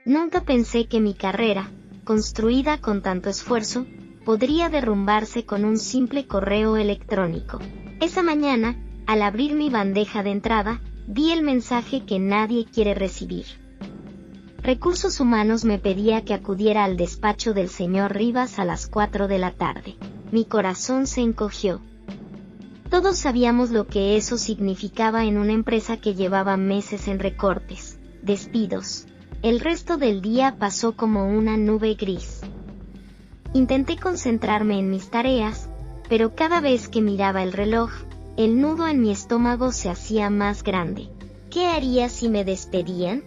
Nunca pensé que mi carrera, construida con tanto esfuerzo, podría derrumbarse con un simple correo electrónico. Esa mañana, al abrir mi bandeja de entrada, vi el mensaje que nadie quiere recibir. Recursos Humanos me pedía que acudiera al despacho del señor Rivas a las 4 de la tarde. Mi corazón se encogió. Todos sabíamos lo que eso significaba en una empresa que llevaba meses en recortes, despidos. El resto del día pasó como una nube gris. Intenté concentrarme en mis tareas, pero cada vez que miraba el reloj, el nudo en mi estómago se hacía más grande. ¿Qué haría si me despedían?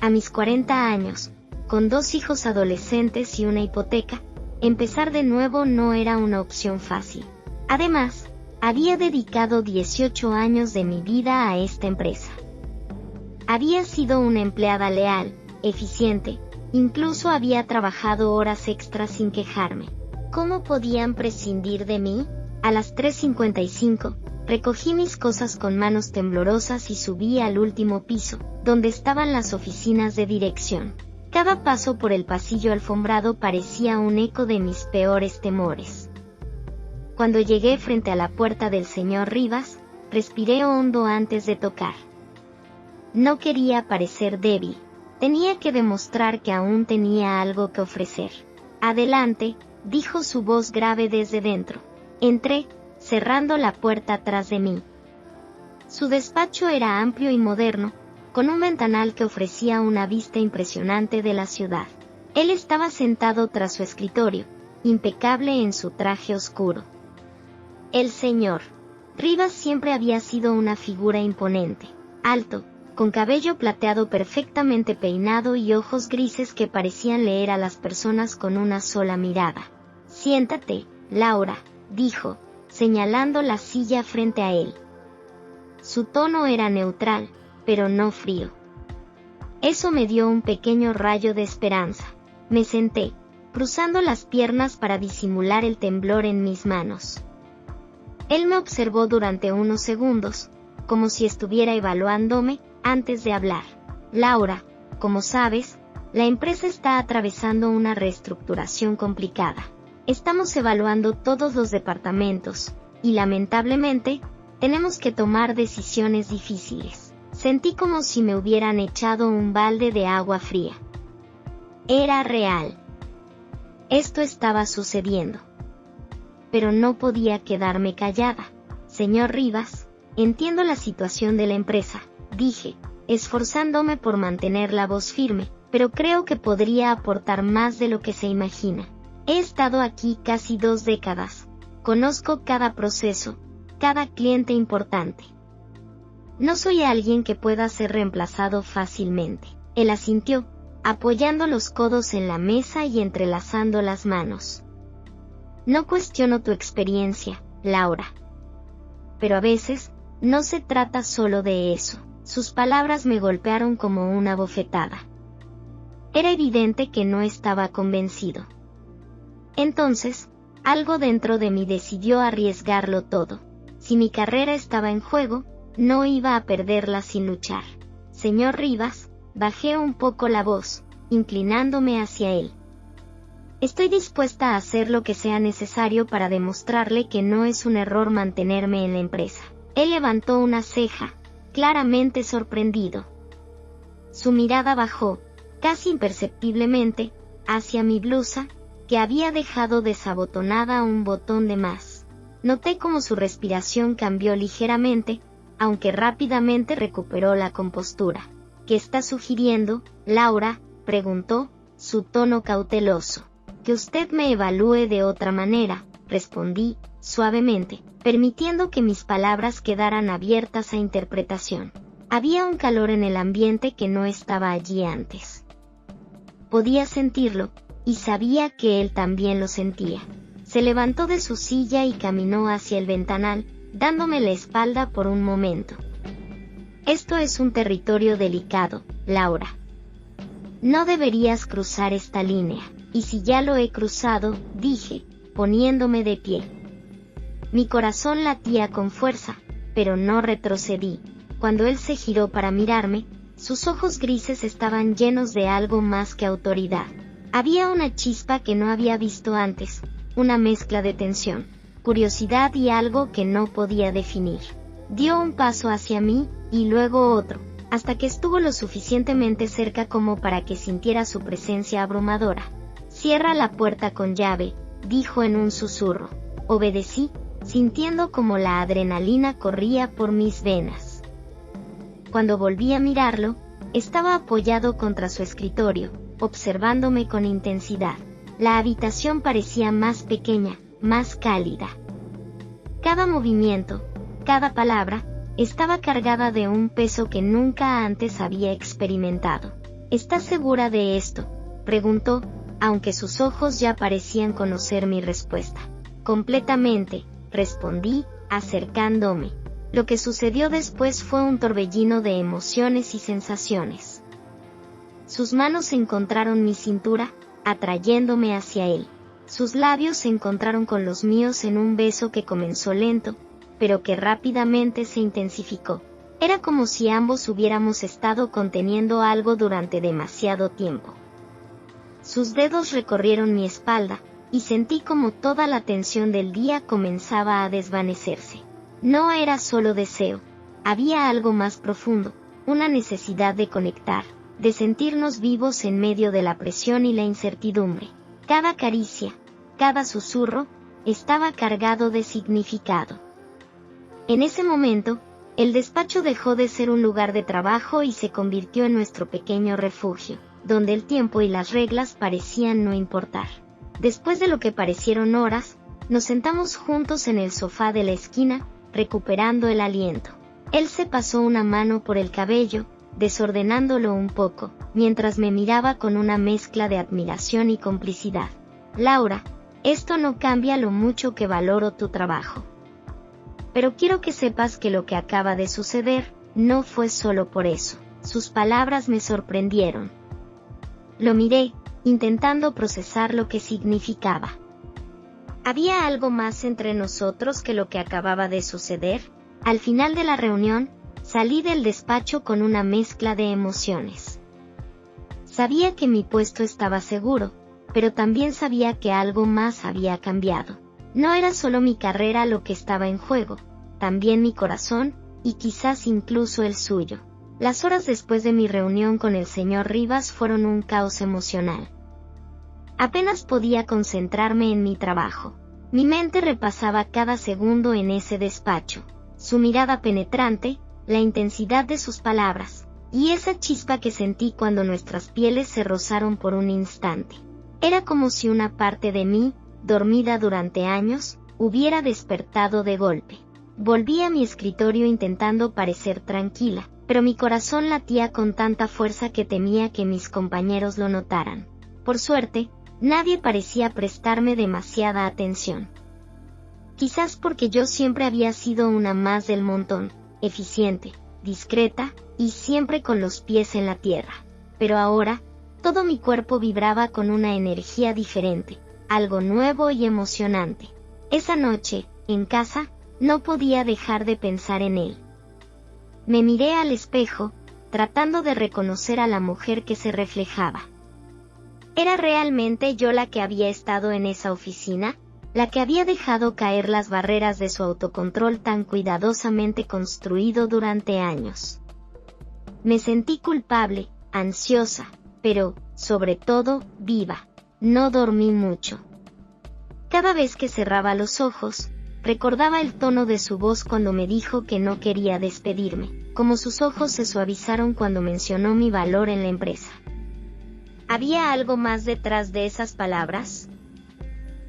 A mis 40 años, con 2 hijos adolescentes y una hipoteca, empezar de nuevo no era una opción fácil. Además, había dedicado 18 años de mi vida a esta empresa. Había sido una empleada leal, eficiente, incluso había trabajado horas extras sin quejarme. ¿Cómo podían prescindir de mí? A las 3:55, recogí mis cosas con manos temblorosas y subí al último piso, donde estaban las oficinas de dirección. Cada paso por el pasillo alfombrado parecía un eco de mis peores temores. Cuando llegué frente a la puerta del señor Rivas, respiré hondo antes de tocar. No quería parecer débil, tenía que demostrar que aún tenía algo que ofrecer. Adelante, dijo su voz grave desde dentro. Entré, cerrando la puerta atrás de mí. Su despacho era amplio y moderno, con un ventanal que ofrecía una vista impresionante de la ciudad. Él estaba sentado tras su escritorio, impecable en su traje oscuro. El señor Rivas siempre había sido una figura imponente, alto, con cabello plateado perfectamente peinado y ojos grises que parecían leer a las personas con una sola mirada. «Siéntate, Laura», dijo, señalando la silla frente a él. Su tono era neutral, pero no frío. Eso me dio un pequeño rayo de esperanza. Me senté, cruzando las piernas para disimular el temblor en mis manos. Él me observó durante unos segundos, como si estuviera evaluándome, antes de hablar. «Laura, como sabes, la empresa está atravesando una reestructuración complicada. Estamos evaluando todos los departamentos, y lamentablemente, tenemos que tomar decisiones difíciles». Sentí como si me hubieran echado un balde de agua fría. Era real. Esto estaba sucediendo. Pero no podía quedarme callada. «Señor Rivas, entiendo la situación de la empresa», dije, esforzándome por mantener la voz firme, «pero creo que podría aportar más de lo que se imagina. He estado aquí casi 2 décadas. Conozco cada proceso, cada cliente importante. No soy alguien que pueda ser reemplazado fácilmente». Él asintió, apoyando los codos en la mesa y entrelazando las manos. «No cuestiono tu experiencia, Laura. Pero a veces, no se trata solo de eso». Sus palabras me golpearon como una bofetada. Era evidente que no estaba convencido. Entonces, algo dentro de mí decidió arriesgarlo todo. Si mi carrera estaba en juego, no iba a perderla sin luchar. «Señor Rivas», bajé un poco la voz, inclinándome hacia él. «Estoy dispuesta a hacer lo que sea necesario para demostrarle que no es un error mantenerme en la empresa». Él levantó una ceja, claramente sorprendido. Su mirada bajó, casi imperceptiblemente, hacia mi blusa, que había dejado desabotonada un botón de más. Noté cómo su respiración cambió ligeramente, aunque rápidamente recuperó la compostura. «¿Qué está sugiriendo, Laura?», preguntó, su tono cauteloso. «Que usted me evalúe de otra manera», respondí, suavemente, permitiendo que mis palabras quedaran abiertas a interpretación. Había un calor en el ambiente que no estaba allí antes. Podía sentirlo, y sabía que él también lo sentía. Se levantó de su silla y caminó hacia el ventanal, dándome la espalda por un momento. «Esto es un territorio delicado, Laura. No deberías cruzar esta línea, y si ya lo he cruzado», dije, poniéndome de pie. Mi corazón latía con fuerza, pero no retrocedí. Cuando él se giró para mirarme, Sus ojos grises estaban llenos de algo más que autoridad. Había una chispa que no había visto antes, una mezcla de tensión, curiosidad y algo que no podía definir. Dio un paso hacia mí, y luego otro, hasta que estuvo lo suficientemente cerca como para que sintiera su presencia abrumadora. «Cierra la puerta con llave», dijo en un susurro. Obedecí, sintiendo como la adrenalina corría por mis venas. Cuando volví a mirarlo, estaba apoyado contra su escritorio, observándome con intensidad. La habitación parecía más pequeña, más cálida. Cada movimiento, cada palabra, estaba cargada de un peso que nunca antes había experimentado. «¿Estás segura de esto?», preguntó, aunque sus ojos ya parecían conocer mi respuesta. «Completamente», respondí, acercándome. Lo que sucedió después fue un torbellino de emociones y sensaciones. Sus manos encontraron mi cintura, atrayéndome hacia él. Sus labios se encontraron con los míos en un beso que comenzó lento, pero que rápidamente se intensificó. Era como si ambos hubiéramos estado conteniendo algo durante demasiado tiempo. Sus dedos recorrieron mi espalda, y sentí como toda la tensión del día comenzaba a desvanecerse. No era solo deseo, había algo más profundo, una necesidad de conectar, de sentirnos vivos en medio de la presión y la incertidumbre. Cada caricia, cada susurro, estaba cargado de significado. En ese momento, el despacho dejó de ser un lugar de trabajo y se convirtió en nuestro pequeño refugio, donde el tiempo y las reglas parecían no importar. Después de lo que parecieron horas, nos sentamos juntos en el sofá de la esquina, recuperando el aliento. Él se pasó una mano por el cabello, desordenándolo un poco, mientras me miraba con una mezcla de admiración y complicidad. «Laura, esto no cambia lo mucho que valoro tu trabajo. Pero quiero que sepas que lo que acaba de suceder, no fue solo por eso». Sus palabras me sorprendieron. Lo miré, intentando procesar lo que significaba. ¿Había algo más entre nosotros que lo que acababa de suceder? Al final de la reunión, salí del despacho con una mezcla de emociones. Sabía que mi puesto estaba seguro, pero también sabía que algo más había cambiado. No era solo mi carrera lo que estaba en juego, también mi corazón, y quizás incluso el suyo. Las horas después de mi reunión con el señor Rivas fueron un caos emocional. Apenas podía concentrarme en mi trabajo. Mi mente repasaba cada segundo en ese despacho. Su mirada penetrante, la intensidad de sus palabras, y esa chispa que sentí cuando nuestras pieles se rozaron por un instante. Era como si una parte de mí, dormida durante años, hubiera despertado de golpe. Volví a mi escritorio intentando parecer tranquila, pero mi corazón latía con tanta fuerza que temía que mis compañeros lo notaran. Por suerte, nadie parecía prestarme demasiada atención. Quizás porque yo siempre había sido una más del montón, eficiente, discreta, y siempre con los pies en la tierra. Pero ahora, todo mi cuerpo vibraba con una energía diferente, algo nuevo y emocionante. Esa noche, en casa, no podía dejar de pensar en él. Me miré al espejo, tratando de reconocer a la mujer que se reflejaba. ¿Era realmente yo la que había estado en esa oficina? ¿La que había dejado caer las barreras de su autocontrol tan cuidadosamente construido durante años? Me sentí culpable, ansiosa, pero, sobre todo, viva. No dormí mucho. Cada vez que cerraba los ojos, recordaba el tono de su voz cuando me dijo que no quería despedirme, como sus ojos se suavizaron cuando mencionó mi valor en la empresa. ¿Había algo más detrás de esas palabras?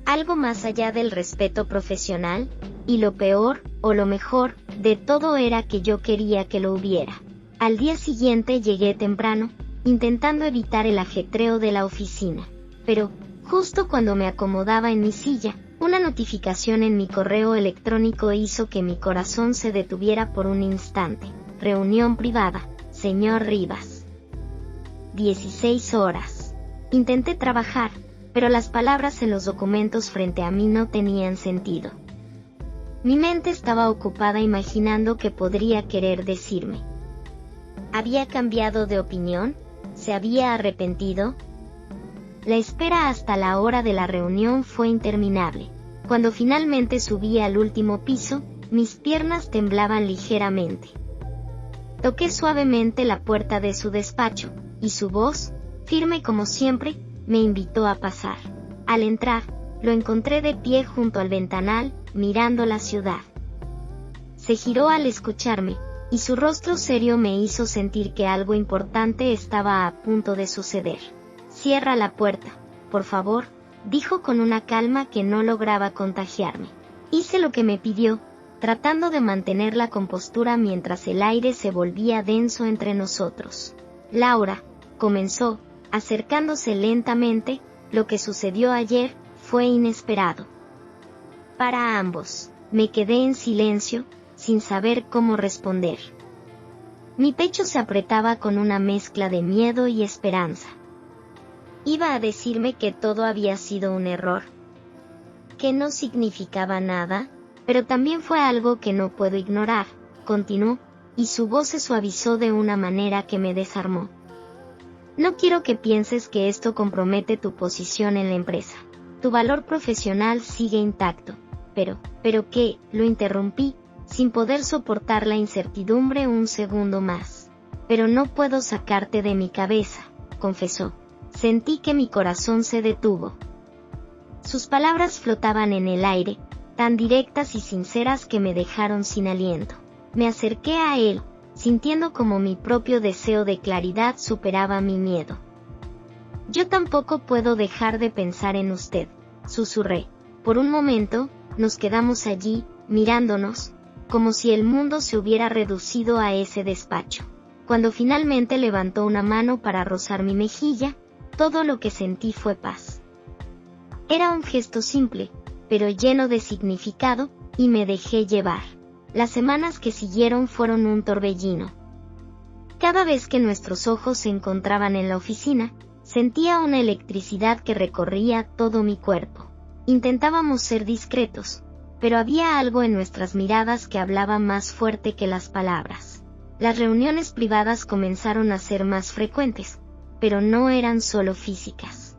¿Algo más allá del respeto profesional? Y lo peor, o lo mejor, de todo era que yo quería que lo hubiera. Al día siguiente llegué temprano, intentando evitar el ajetreo de la oficina. Pero, justo cuando me acomodaba en mi silla, una notificación en mi correo electrónico hizo que mi corazón se detuviera por un instante. Reunión privada, señor Rivas. 16 horas. Intenté trabajar, pero las palabras en los documentos frente a mí no tenían sentido. Mi mente estaba ocupada imaginando qué podría querer decirme. ¿Había cambiado de opinión? ¿Se había arrepentido? La espera hasta la hora de la reunión fue interminable. Cuando finalmente subí al último piso, mis piernas temblaban ligeramente. Toqué suavemente la puerta de su despacho, y su voz, firme como siempre, me invitó a pasar. Al entrar, lo encontré de pie junto al ventanal, mirando la ciudad. Se giró al escucharme, y su rostro serio me hizo sentir que algo importante estaba a punto de suceder. «Cierra la puerta, por favor», dijo con una calma que no lograba contagiarme. Hice lo que me pidió, tratando de mantener la compostura mientras el aire se volvía denso entre nosotros. «Laura», comenzó, acercándose lentamente, «lo que sucedió ayer fue inesperado. Para ambos». Me quedé en silencio, sin saber cómo responder. Mi pecho se apretaba con una mezcla de miedo y esperanza. Iba a decirme que todo había sido un error, que no significaba nada, pero también fue algo que no puedo ignorar, continuó, y su voz se suavizó de una manera que me desarmó. «No quiero que pienses que esto compromete tu posición en la empresa. Tu valor profesional sigue intacto. Pero ¿qué?», lo interrumpí, sin poder soportar la incertidumbre un segundo más. «Pero no puedo sacarte de mi cabeza», confesó. Sentí que mi corazón se detuvo. Sus palabras flotaban en el aire, tan directas y sinceras que me dejaron sin aliento. Me acerqué a él, sintiendo como mi propio deseo de claridad superaba mi miedo. «Yo tampoco puedo dejar de pensar en usted», susurré. Por un momento, nos quedamos allí, mirándonos, como si el mundo se hubiera reducido a ese despacho. Cuando finalmente levantó una mano para rozar mi mejilla, todo lo que sentí fue paz. Era un gesto simple, pero lleno de significado, y me dejé llevar. Las semanas que siguieron fueron un torbellino. Cada vez que nuestros ojos se encontraban en la oficina, sentía una electricidad que recorría todo mi cuerpo. Intentábamos ser discretos, pero había algo en nuestras miradas que hablaba más fuerte que las palabras. Las reuniones privadas comenzaron a ser más frecuentes, pero no eran solo físicas.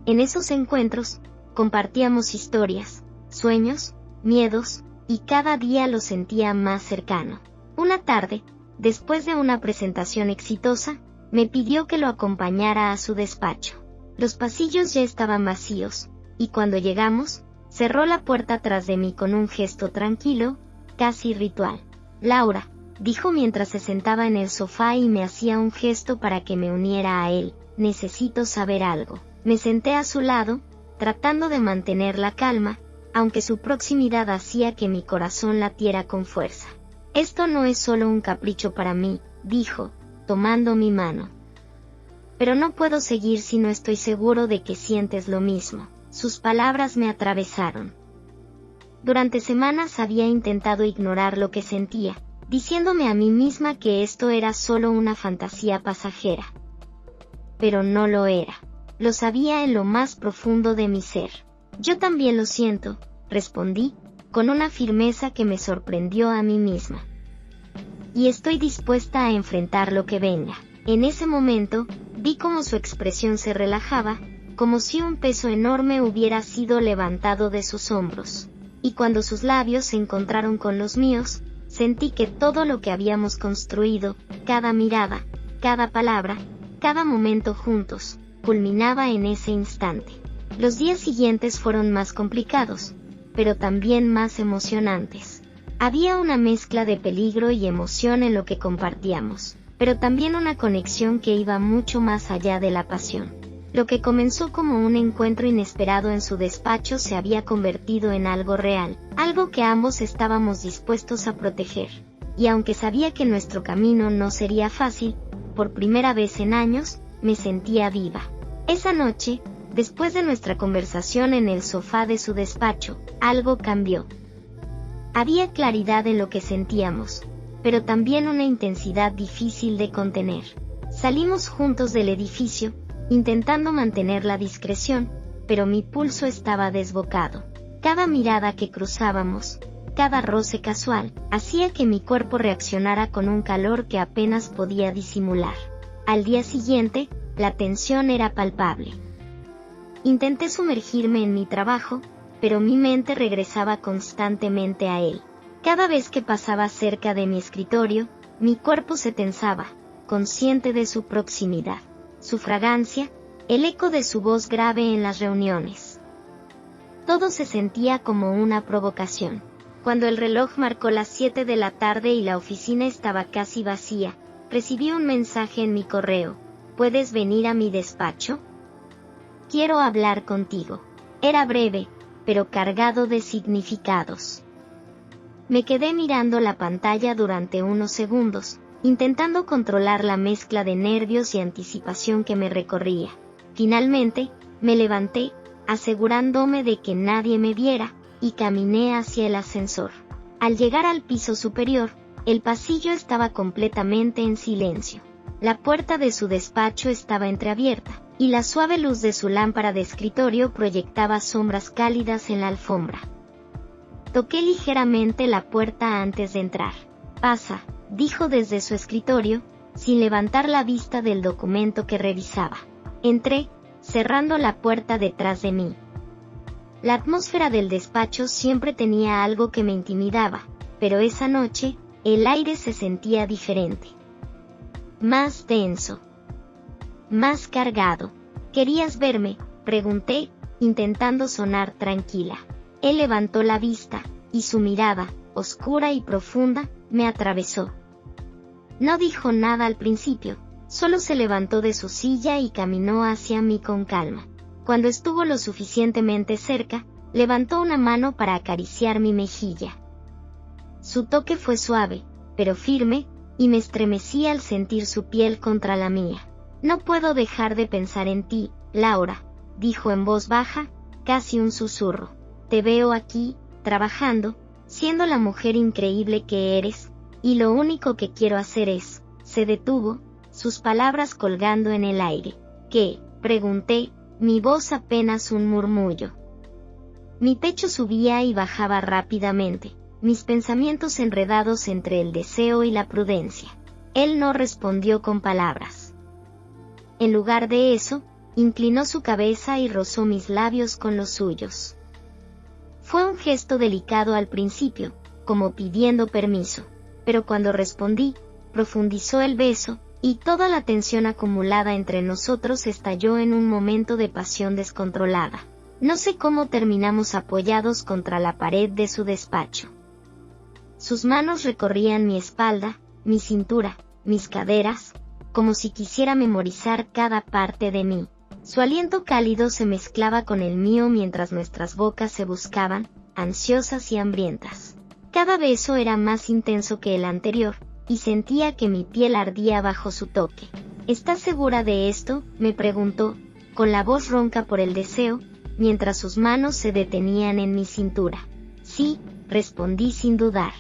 En esos encuentros, compartíamos historias, sueños, miedos, y cada día lo sentía más cercano. Una tarde, después de una presentación exitosa, me pidió que lo acompañara a su despacho. Los pasillos ya estaban vacíos, y cuando llegamos, cerró la puerta tras de mí con un gesto tranquilo, casi ritual. «Laura», dijo mientras se sentaba en el sofá y me hacía un gesto para que me uniera a él, «necesito saber algo». Me senté a su lado, tratando de mantener la calma, aunque su proximidad hacía que mi corazón latiera con fuerza. «Esto no es solo un capricho para mí», dijo, tomando mi mano. «Pero no puedo seguir si no estoy seguro de que sientes lo mismo». Sus palabras me atravesaron. Durante semanas había intentado ignorar lo que sentía, diciéndome a mí misma que esto era solo una fantasía pasajera. Pero no lo era. Lo sabía en lo más profundo de mi ser. «Yo también lo siento», respondí, con una firmeza que me sorprendió a mí misma. «Y estoy dispuesta a enfrentar lo que venga». En ese momento, vi cómo su expresión se relajaba, como si un peso enorme hubiera sido levantado de sus hombros. Y cuando sus labios se encontraron con los míos, sentí que todo lo que habíamos construido, cada mirada, cada palabra, cada momento juntos, culminaba en ese instante. Los días siguientes fueron más complicados, pero también más emocionantes. Había una mezcla de peligro y emoción en lo que compartíamos, pero también una conexión que iba mucho más allá de la pasión. Lo que comenzó como un encuentro inesperado en su despacho se había convertido en algo real, algo que ambos estábamos dispuestos a proteger. Y aunque sabía que nuestro camino no sería fácil, por primera vez en años, me sentía viva. Esa noche, después de nuestra conversación en el sofá de su despacho, algo cambió. Había claridad en lo que sentíamos, pero también una intensidad difícil de contener. Salimos juntos del edificio, intentando mantener la discreción, pero mi pulso estaba desbocado. Cada mirada que cruzábamos, cada roce casual hacía que mi cuerpo reaccionara con un calor que apenas podía disimular. Al día siguiente, la tensión era palpable. Intenté sumergirme en mi trabajo, pero mi mente regresaba constantemente a él. Cada vez que pasaba cerca de mi escritorio, mi cuerpo se tensaba, consciente de su proximidad, su fragancia, el eco de su voz grave en las reuniones. Todo se sentía como una provocación. Cuando el reloj marcó las 7 de la tarde y la oficina estaba casi vacía, recibí un mensaje en mi correo: ¿puedes venir a mi despacho? Quiero hablar contigo. Era breve, pero cargado de significados. Me quedé mirando la pantalla durante unos segundos, intentando controlar la mezcla de nervios y anticipación que me recorría. Finalmente, me levanté, asegurándome de que nadie me viera, y caminé hacia el ascensor. Al llegar al piso superior, el pasillo estaba completamente en silencio. La puerta de su despacho estaba entreabierta, y la suave luz de su lámpara de escritorio proyectaba sombras cálidas en la alfombra. Toqué ligeramente la puerta antes de entrar. «Pasa», dijo desde su escritorio, sin levantar la vista del documento que revisaba. Entré, cerrando la puerta detrás de mí. La atmósfera del despacho siempre tenía algo que me intimidaba, pero esa noche, el aire se sentía diferente. Más denso. Más cargado. «¿Querías verme?», pregunté, intentando sonar tranquila. Él levantó la vista, y su mirada, oscura y profunda, me atravesó. No dijo nada al principio, solo se levantó de su silla y caminó hacia mí con calma. Cuando estuvo lo suficientemente cerca, levantó una mano para acariciar mi mejilla. Su toque fue suave, pero firme, y me estremecí al sentir su piel contra la mía. «No puedo dejar de pensar en ti, Laura», dijo en voz baja, casi un susurro. «Te veo aquí, trabajando, siendo la mujer increíble que eres, y lo único que quiero hacer es…». Se detuvo, sus palabras colgando en el aire. «¿Qué?», pregunté, mi voz apenas un murmullo. Mi pecho subía y bajaba rápidamente, mis pensamientos enredados entre el deseo y la prudencia. Él no respondió con palabras. En lugar de eso, inclinó su cabeza y rozó mis labios con los suyos. Fue un gesto delicado al principio, como pidiendo permiso, pero cuando respondí, profundizó el beso, y toda la tensión acumulada entre nosotros estalló en un momento de pasión descontrolada. No sé cómo terminamos apoyados contra la pared de su despacho. Sus manos recorrían mi espalda, mi cintura, mis caderas, como si quisiera memorizar cada parte de mí. Su aliento cálido se mezclaba con el mío mientras nuestras bocas se buscaban, ansiosas y hambrientas. Cada beso era más intenso que el anterior, y sentía que mi piel ardía bajo su toque. «¿Estás segura de esto?», me preguntó, con la voz ronca por el deseo, mientras sus manos se detenían en mi cintura. «Sí», respondí sin dudar.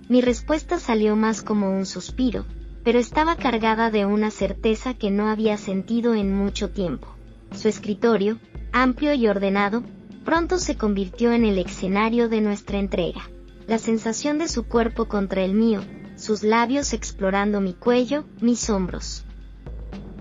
Mi respuesta salió más como un suspiro, pero estaba cargada de una certeza que no había sentido en mucho tiempo. Su escritorio, amplio y ordenado, pronto se convirtió en el escenario de nuestra entrega. La sensación de su cuerpo contra el mío, sus labios explorando mi cuello, mis hombros.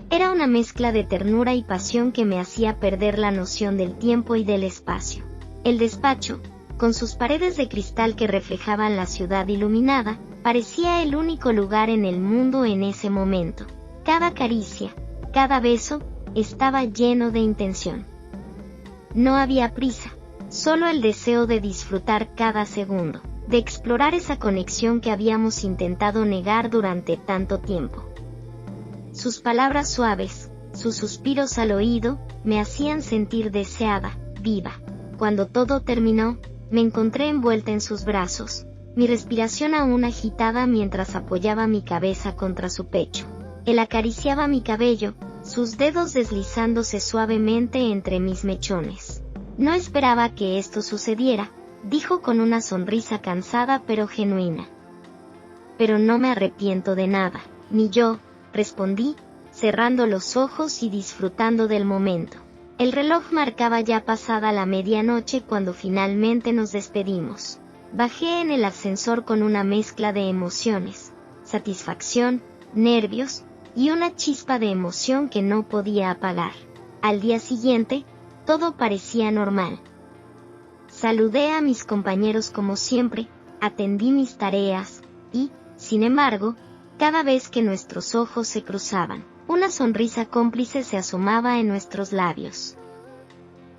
Era una mezcla de ternura y pasión que me hacía perder la noción del tiempo y del espacio. El despacho, con sus paredes de cristal que reflejaban la ciudad iluminada, parecía el único lugar en el mundo en ese momento. Cada caricia, cada beso, estaba lleno de intención. No había prisa, solo el deseo de disfrutar cada segundo, de explorar esa conexión que habíamos intentado negar durante tanto tiempo. Sus palabras suaves, sus suspiros al oído, me hacían sentir deseada, viva. Cuando todo terminó, me encontré envuelta en sus brazos, mi respiración aún agitada mientras apoyaba mi cabeza contra su pecho. Él acariciaba mi cabello, sus dedos deslizándose suavemente entre mis mechones. «No esperaba que esto sucediera», dijo con una sonrisa cansada pero genuina. «Pero no me arrepiento de nada». «Ni yo», respondí, cerrando los ojos y disfrutando del momento. El reloj marcaba ya pasada la medianoche cuando finalmente nos despedimos. Bajé en el ascensor con una mezcla de emociones, satisfacción, nervios, y una chispa de emoción que no podía apagar. Al día siguiente, todo parecía normal. Saludé a mis compañeros como siempre, atendí mis tareas, y, sin embargo, cada vez que nuestros ojos se cruzaban, una sonrisa cómplice se asomaba en nuestros labios.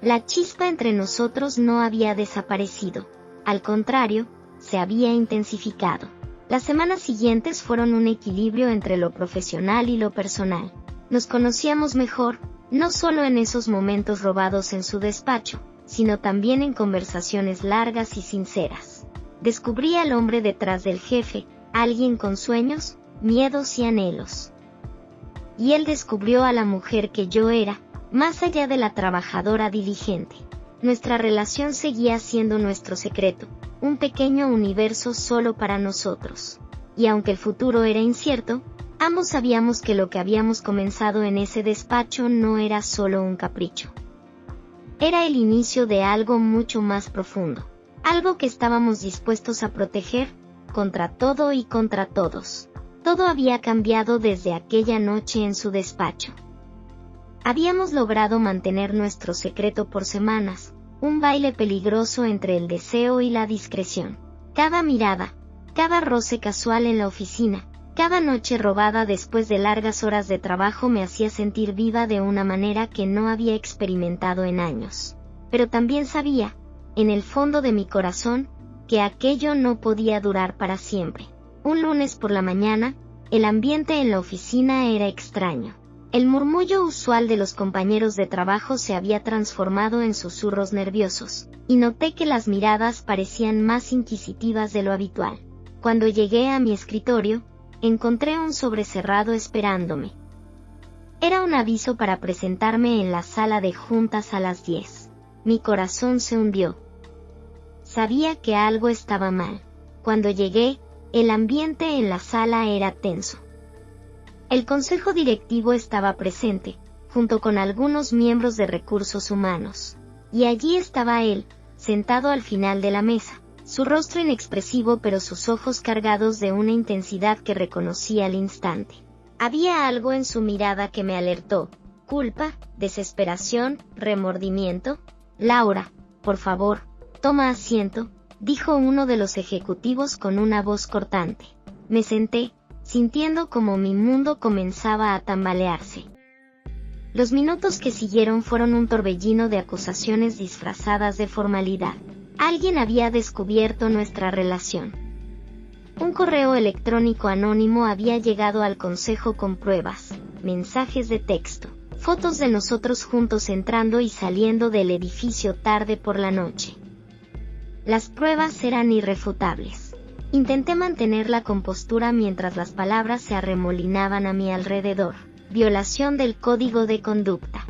La chispa entre nosotros no había desaparecido, al contrario, se había intensificado. Las semanas siguientes fueron un equilibrio entre lo profesional y lo personal. Nos conocíamos mejor, no solo en esos momentos robados en su despacho, sino también en conversaciones largas y sinceras. Descubrí al hombre detrás del jefe, alguien con sueños, miedos y anhelos. Y él descubrió a la mujer que yo era, más allá de la trabajadora diligente. Nuestra relación seguía siendo nuestro secreto, un pequeño universo solo para nosotros. Y aunque el futuro era incierto, ambos sabíamos que lo que habíamos comenzado en ese despacho no era solo un capricho. Era el inicio de algo mucho más profundo, algo que estábamos dispuestos a proteger, contra todo y contra todos. Todo había cambiado desde aquella noche en su despacho. Habíamos logrado mantener nuestro secreto por semanas, un baile peligroso entre el deseo y la discreción. Cada mirada, cada roce casual en la oficina, cada noche robada después de largas horas de trabajo me hacía sentir viva de una manera que no había experimentado en años. Pero también sabía, en el fondo de mi corazón, que aquello no podía durar para siempre. Un lunes por la mañana, el ambiente en la oficina era extraño. El murmullo usual de los compañeros de trabajo se había transformado en susurros nerviosos, y noté que las miradas parecían más inquisitivas de lo habitual. Cuando llegué a mi escritorio, encontré un sobre cerrado esperándome. Era un aviso para presentarme en la sala de juntas a las 10. Mi corazón se hundió. Sabía que algo estaba mal. Cuando llegué, el ambiente en la sala era tenso. El consejo directivo estaba presente, junto con algunos miembros de recursos humanos. Y allí estaba él, sentado al final de la mesa, su rostro inexpresivo pero sus ojos cargados de una intensidad que reconocí al instante. Había algo en su mirada que me alertó. Culpa, desesperación, remordimiento. Laura, por favor, toma asiento, dijo uno de los ejecutivos con una voz cortante. Me senté, sintiendo como mi mundo comenzaba a tambalearse. Los minutos que siguieron fueron un torbellino de acusaciones disfrazadas de formalidad. Alguien había descubierto nuestra relación. Un correo electrónico anónimo había llegado al consejo con pruebas, mensajes de texto, fotos de nosotros juntos entrando y saliendo del edificio tarde por la noche. Las pruebas eran irrefutables. Intenté mantener la compostura mientras las palabras se arremolinaban a mi alrededor. Violación del código de conducta.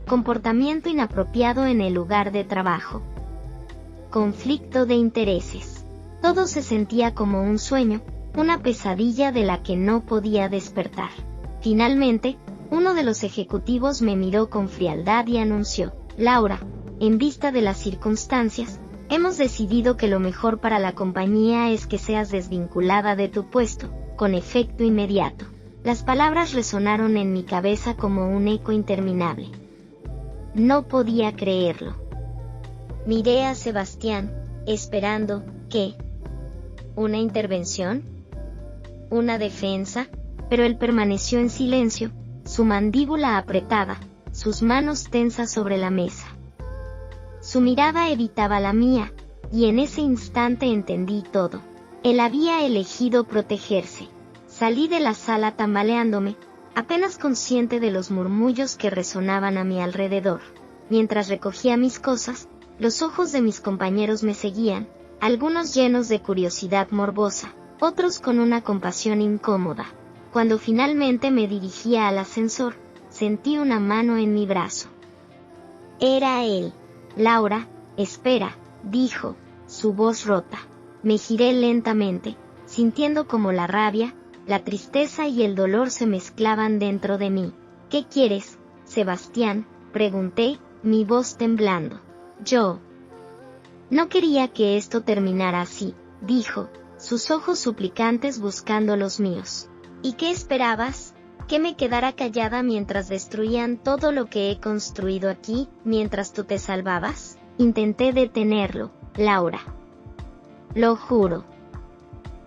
Comportamiento inapropiado en el lugar de trabajo. Conflicto de intereses. Todo se sentía como un sueño, una pesadilla de la que no podía despertar. Finalmente, uno de los ejecutivos me miró con frialdad y anunció: Laura, en vista de las circunstancias, hemos decidido que lo mejor para la compañía es que seas desvinculada de tu puesto, con efecto inmediato. Las palabras resonaron en mi cabeza como un eco interminable. No podía creerlo. Miré a Sebastián, esperando que... ¿Una intervención? ¿Una defensa? Pero él permaneció en silencio, su mandíbula apretada, sus manos tensas sobre la mesa. Su mirada evitaba la mía, y en ese instante entendí todo. Él había elegido protegerse. Salí de la sala tambaleándome, apenas consciente de los murmullos que resonaban a mi alrededor. Mientras recogía mis cosas, los ojos de mis compañeros me seguían, algunos llenos de curiosidad morbosa, otros con una compasión incómoda. Cuando finalmente me dirigía al ascensor, sentí una mano en mi brazo. Era él. Laura, espera, dijo, su voz rota. Me giré lentamente, sintiendo como la rabia, la tristeza y el dolor se mezclaban dentro de mí. ¿Qué quieres, Sebastián?, pregunté, mi voz temblando. No quería que esto terminara así, dijo, sus ojos suplicantes buscando los míos. ¿Y qué esperabas? ¿Que me quedara callada mientras destruían todo lo que he construido aquí, mientras tú te salvabas? Intenté detenerlo, Laura. Lo juro.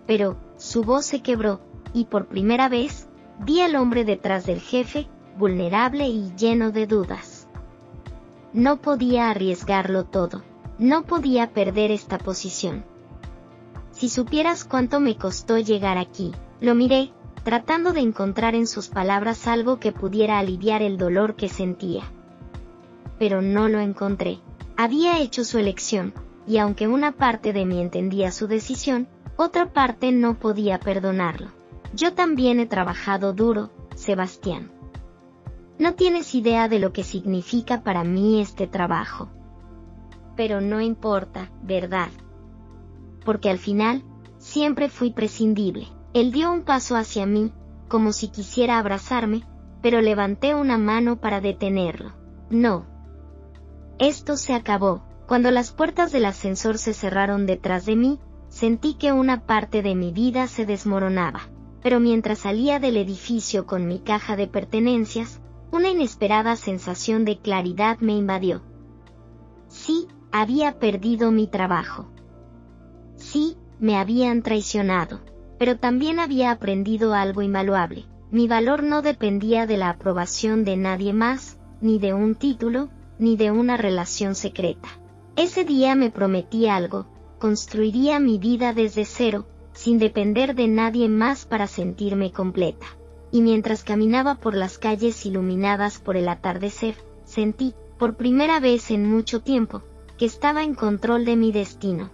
Pero, su voz se quebró, y por primera vez, vi al hombre detrás del jefe, vulnerable y lleno de dudas. No podía arriesgarlo todo. No podía perder esta posición. Si supieras cuánto me costó llegar aquí, lo miré, tratando de encontrar en sus palabras algo que pudiera aliviar el dolor que sentía. Pero no lo encontré. Había hecho su elección, y aunque una parte de mí entendía su decisión, otra parte no podía perdonarlo. Yo también he trabajado duro, Sebastián. No tienes idea de lo que significa para mí este trabajo. Pero no importa, ¿verdad? Porque al final, siempre fui prescindible. Él dio un paso hacia mí, como si quisiera abrazarme, pero levanté una mano para detenerlo. No. Esto se acabó. Cuando las puertas del ascensor se cerraron detrás de mí, sentí que una parte de mi vida se desmoronaba. Pero mientras salía del edificio con mi caja de pertenencias, una inesperada sensación de claridad me invadió. Sí, había perdido mi trabajo. Sí, me habían traicionado. Pero también había aprendido algo invaluable. Mi valor no dependía de la aprobación de nadie más, ni de un título, ni de una relación secreta. Ese día me prometí algo, construiría mi vida desde cero, sin depender de nadie más para sentirme completa. Y mientras caminaba por las calles iluminadas por el atardecer, sentí, por primera vez en mucho tiempo, que estaba en control de mi destino.